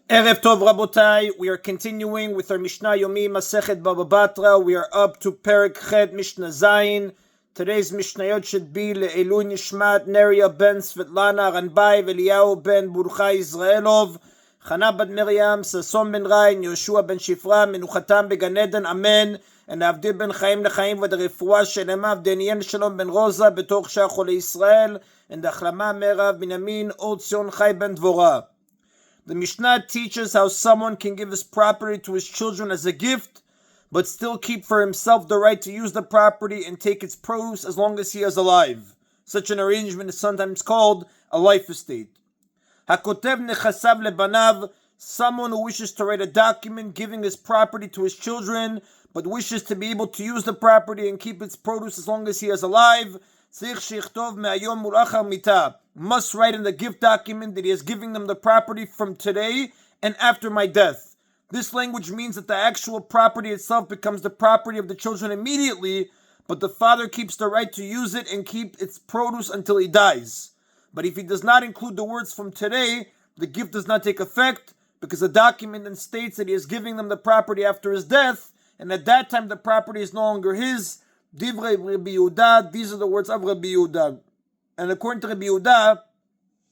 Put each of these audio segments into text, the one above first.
Erev Tov Rabotai, we are continuing with our Mishna Yomi Masechet Batra. We are up to Perek Chet Mishna Zayin. Today's Mishnayot should be Le'elu Nishmat Neria ben Svetlana Ranbai Veliyahu ben Burcha Israelov Chana bat Miriam Sason ben Rain Yoshua ben Shifra Menuchatam began Eden Amen and Avdil ben Chaim lechaim v'derefua shenemav Daniel Shalom ben Rosa betoch Shachol Israel and Achlama Merav Binyamin Od Zion Chai ben Dvorah. The Mishnah teaches how someone can give his property to his children as a gift, but still keep for himself the right to use the property and take its produce as long as he is alive. Such an arrangement is sometimes called a life estate. Hakotev nechasav lebanav, someone who wishes to write a document giving his property to his children, but wishes to be able to use the property and keep its produce as long as he is alive, must write in the gift document that he is giving them the property from today and after my death. This language means that the actual property itself becomes the property of the children immediately, but the father keeps the right to use it and keep its produce until he dies. But if he does not include the words from today, the gift does not take effect, because the document then states that he is giving them the property after his death, and at that time the property is no longer his. Divrei Rabbi Yehuda, these are the words of Rabbi Yehuda. And according to Rabbi Yehuda,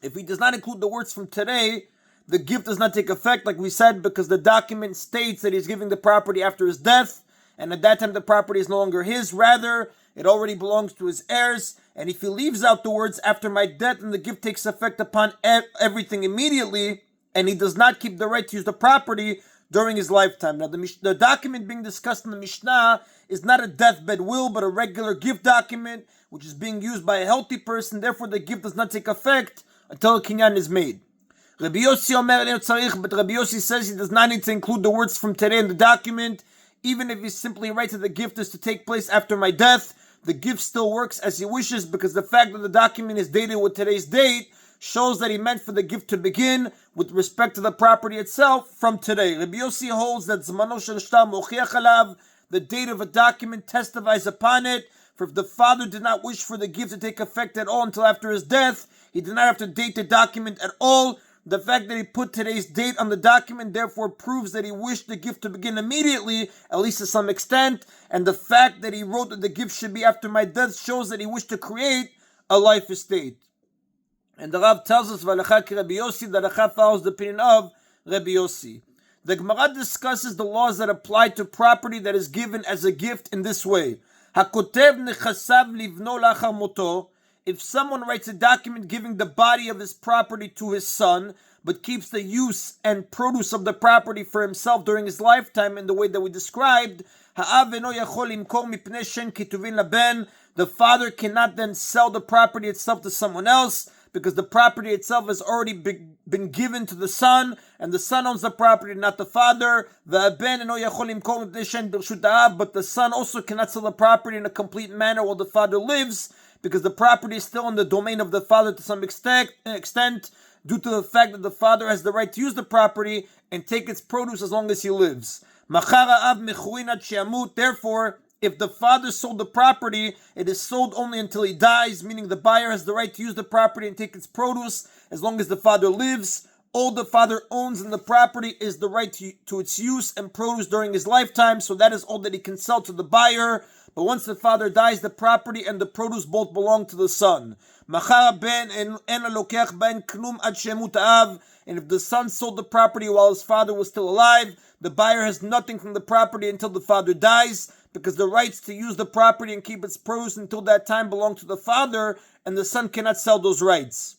if he does not include the words from today, the gift does not take effect, like we said, because the document states that he's giving the property after his death, and at that time the property is no longer his. Rather, it already belongs to his heirs. And if he leaves out the words after my death, then the gift takes effect upon everything immediately, and he does not keep the right to use the property during his lifetime. Now, the document being discussed in the Mishnah is not a deathbed will, but a regular gift document, which is being used by a healthy person. Therefore, the gift does not take effect until a kinyan is made. Rabbi Yossi Omer tzarich, but Rabbi Yossi says he does not need to include the words from today in the document, even if he simply writes that the gift is to take place after my death. The gift still works as he wishes, because the fact that the document is dated with today's date shows that he meant for the gift to begin with respect to the property itself from today. Rabbi Yossi holds that Zmano shel shtar mochiach alav, the date of a document testifies upon it. For if the father did not wish for the gift to take effect at all until after his death, he did not have to date the document at all. The fact that he put today's date on the document therefore proves that he wished the gift to begin immediately, at least to some extent. And the fact that he wrote that the gift should be after my death shows that he wished to create a life estate. And the Rav tells us, V'alacha ki Rabbi Yossi, the Halacha follows the opinion of Rabbi Yossi. The Gemara discusses the laws that apply to property that is given as a gift in this way. Hakotev nechasav livno lachar moto. If someone writes a document giving the body of his property to his son, but keeps the use and produce of the property for himself during his lifetime in the way that we described, the father cannot then sell the property itself to someone else, because the property itself has already been given to the son, and the son owns the property, not the father. But the son also cannot sell the property in a complete manner while the father lives, because the property is still in the domain of the father to some extent, due to the fact that the father has the right to use the property and take its produce as long as he lives. Therefore, if the father sold the property, it is sold only until he dies, meaning the buyer has the right to use the property and take its produce as long as the father lives. All the father owns in the property is the right to its use and produce during his lifetime, so that is all that he can sell to the buyer. But once the father dies, the property and the produce both belong to the son. And if the son sold the property while his father was still alive, the buyer has nothing from the property until the father dies, because the rights to use the property and keep its produce until that time belong to the father, and the son cannot sell those rights.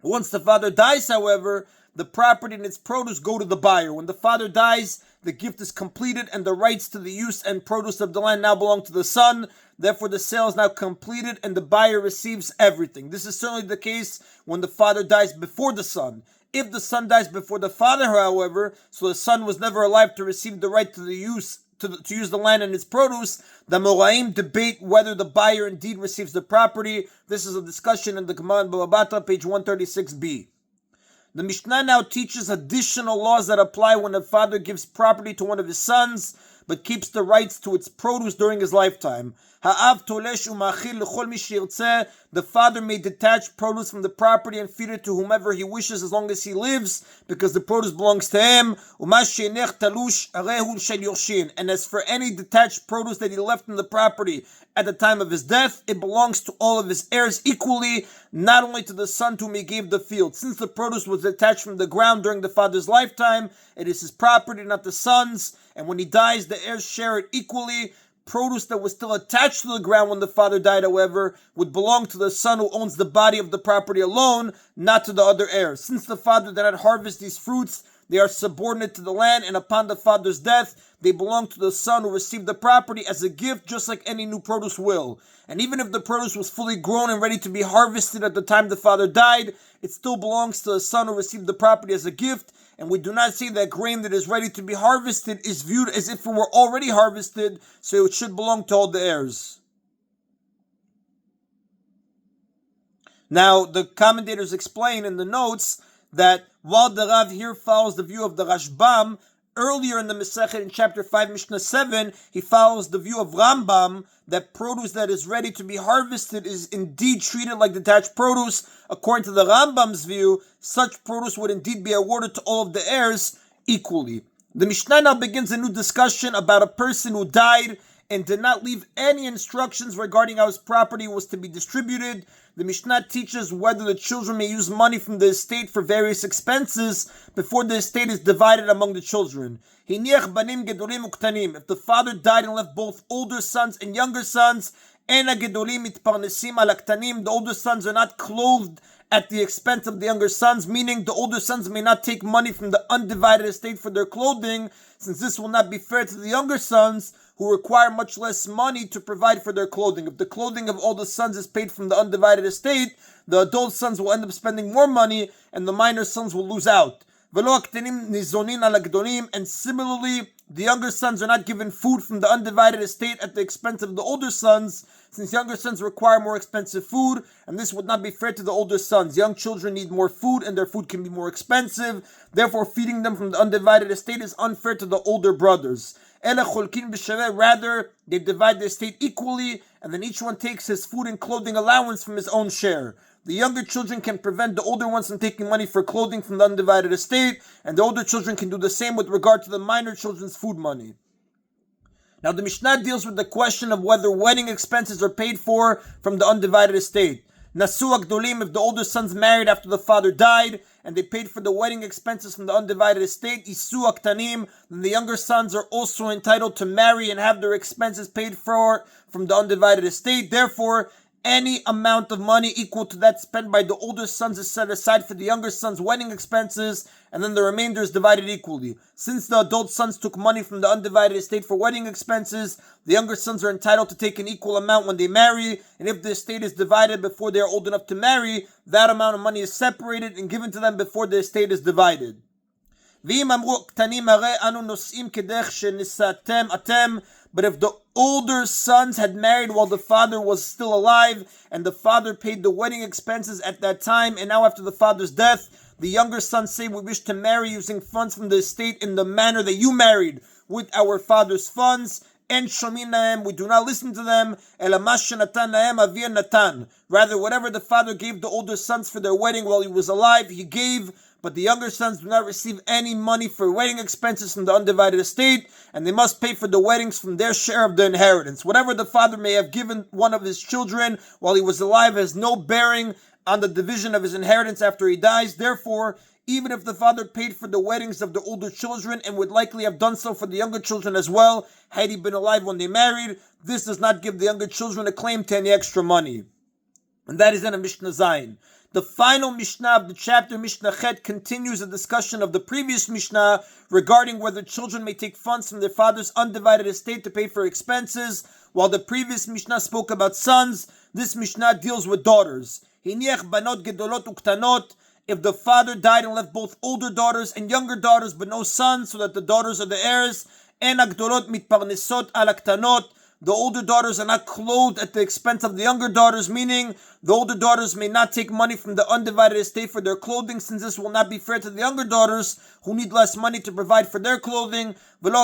Once the father dies, however, the property and its produce go to the buyer. When the father dies, the gift is completed, and the rights to the use and produce of the land now belong to the son. Therefore, the sale is now completed, and the buyer receives everything. This is certainly the case when the father dies before the son. If the son dies before the father, however, so the son was never alive to receive the right to use the land and its produce, the Moraim debate whether the buyer indeed receives the property. This is a discussion in the Gemara in Bava, page 136b. The Mishnah now teaches additional laws that apply when a father gives property to one of his sons, but keeps the rights to its produce during his lifetime. The The father may detach produce from the property and feed it to whomever he wishes as long as he lives, because the produce belongs to him. And as for any detached produce that he left in the property at the time of his death, it belongs to all of his heirs equally, not only to the son to whom he gave the field. Since the produce was detached from the ground during the father's lifetime, it is his property, not the son's, and when he dies, the heirs share it equally. Produce that was still attached to the ground when the father died, however, would belong to the son who owns the body of the property alone, not to the other heirs. Since the father did not harvest these fruits, they are subordinate to the land, and upon the father's death, they belong to the son who received the property as a gift, just like any new produce will. And even if the produce was fully grown and ready to be harvested at the time the father died, it still belongs to the son who received the property as a gift. And we do not say that grain that is ready to be harvested is viewed as if it were already harvested, so it should belong to all the heirs. Now, the commentators explain in the notes that while the Rav here follows the view of the Rashbam, earlier in the Masechet in chapter 5, Mishnah 7, he follows the view of Rambam that produce that is ready to be harvested is indeed treated like detached produce. According to the Rambam's view, such produce would indeed be awarded to all of the heirs equally. The Mishnah now begins a new discussion about a person who died and did not leave any instructions regarding how his property was to be distributed. The Mishnah teaches whether the children may use money from the estate for various expenses before the estate is divided among the children. If the father died and left both older sons and younger sons, the older sons are not clothed at the expense of the younger sons, meaning the older sons may not take money from the undivided estate for their clothing, since this will not be fair to the younger sons, who require much less money to provide for their clothing. If the clothing of all the sons is paid from the undivided estate, the adult sons will end up spending more money, and the minor sons will lose out. And similarly, the younger sons are not given food from the undivided estate at the expense of the older sons, since younger sons require more expensive food, and this would not be fair to the older sons. Young children need more food, and their food can be more expensive. Therefore, feeding them from the undivided estate is unfair to the older brothers. Rather, they divide the estate equally, and then each one takes his food and clothing allowance from his own share. The younger children can prevent the older ones from taking money for clothing from the undivided estate, and the older children can do the same with regard to the minor children's food money. Now, the Mishnah deals with the question of whether wedding expenses are paid for from the undivided estate. Nasu Agdolim, if the older sons married after the father died, and they paid for the wedding expenses from the undivided estate, Isu Aktanim, then the younger sons are also entitled to marry and have their expenses paid for from the undivided estate. Therefore, any amount of money equal to that spent by the older sons is set aside for the younger sons' wedding expenses, and then the remainder is divided equally. Since the adult sons took money from the undivided estate for wedding expenses, the younger sons are entitled to take an equal amount when they marry, and if the estate is divided before they are old enough to marry, that amount of money is separated and given to them before the estate is divided. But if the older sons had married while the father was still alive, and the father paid the wedding expenses at that time, and now after the father's death, the younger sons say, we wish to marry using funds from the estate in the manner that you married, with our father's funds, and shominahem, we do not listen to them, rather whatever the father gave the older sons for their wedding while he was alive, he gave, but the younger sons do not receive any money for wedding expenses from the undivided estate, and they must pay for the weddings from their share of the inheritance. Whatever the father may have given one of his children while he was alive has no bearing on the division of his inheritance after he dies. Therefore, even if the father paid for the weddings of the older children and would likely have done so for the younger children as well, had he been alive when they married, this does not give the younger children a claim to any extra money. And that is in a Mishnah Zayin. The final Mishnah of the chapter, Mishnah Chet, continues a discussion of the previous Mishnah regarding whether children may take funds from their father's undivided estate to pay for expenses. While the previous Mishnah spoke about sons, this Mishnah deals with daughters. Hiniach banot gedolot uktanot. If the father died and left both older daughters and younger daughters but no sons, so that the daughters are the heirs, en agdolot mitparnesot al aktanot. the older daughters are not clothed at the expense of the younger daughters, meaning the older daughters may not take money from the undivided estate for their clothing, since this will not be fair to the younger daughters who need less money to provide for their clothing. And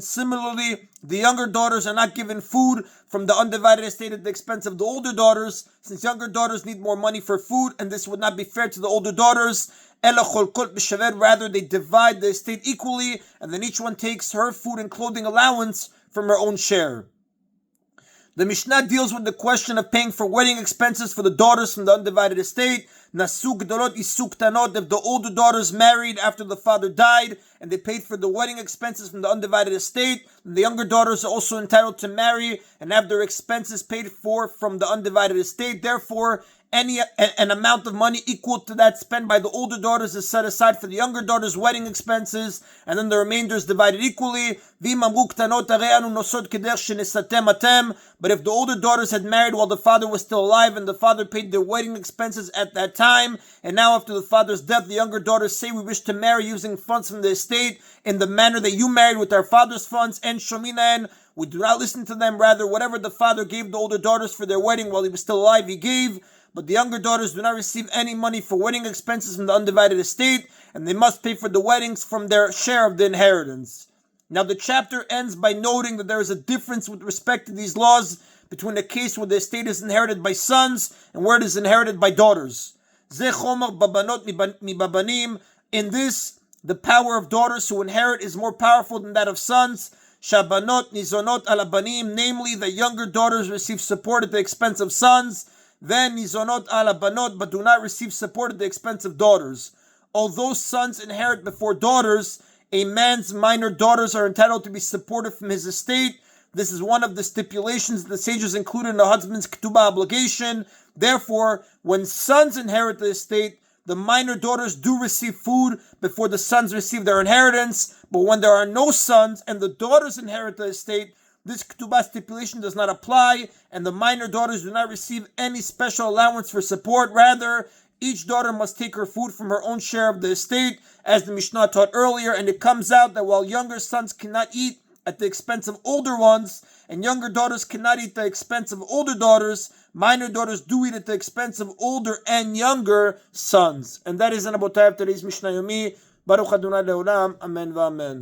similarly, the younger daughters are not given food from the undivided estate at the expense of the older daughters, since younger daughters need more money for food, and this would not be fair to the older daughters. Rather, they divide the estate equally, and then each one takes her food and clothing allowance from her own share. The Mishnah deals with the question of paying for wedding expenses for the daughters from the undivided estate. Nasu gdolot isuk tanot, if the older daughters married after the father died and they paid for the wedding expenses from the undivided estate, then the younger daughters are also entitled to marry and have their expenses paid for from the undivided estate. Therefore, an amount of money equal to that spent by the older daughters is set aside for the younger daughters' wedding expenses, and then the remainder is divided equally. But if the older daughters had married while the father was still alive and the father paid their wedding expenses at that time, and now after the father's death the younger daughters say, we wish to marry using funds from the estate in the manner that you married with our father's funds, and shominaen, we do not listen to them. Rather, whatever the father gave the older daughters for their wedding while he was still alive, he gave. But the younger daughters do not receive any money for wedding expenses from the undivided estate, and they must pay for the weddings from their share of the inheritance. Now the chapter ends by noting that there is a difference with respect to these laws between a case where the estate is inherited by sons and where it is inherited by daughters. In this, the power of daughters who inherit is more powerful than that of sons. Shabanot nizonot alabanim, namely that younger daughters receive support at the expense of sons. Then nizonot ala banot, but do not receive support at the expense of daughters. Although sons inherit before daughters, a man's minor daughters are entitled to be supported from his estate. This is one of the stipulations that the sages included in a husband's ketubah obligation. Therefore, when sons inherit the estate, the minor daughters do receive food before the sons receive their inheritance. But when there are no sons and the daughters inherit the estate, this ketubah stipulation does not apply, and the minor daughters do not receive any special allowance for support. Rather, each daughter must take her food from her own share of the estate, as the Mishnah taught earlier, and it comes out that while younger sons cannot eat at the expense of older ones, and younger daughters cannot eat at the expense of older daughters, minor daughters do eat at the expense of older and younger sons. And that is in Abotai of today's Mishna Yomi. Baruch Adonai Leolam. Amen v'amen.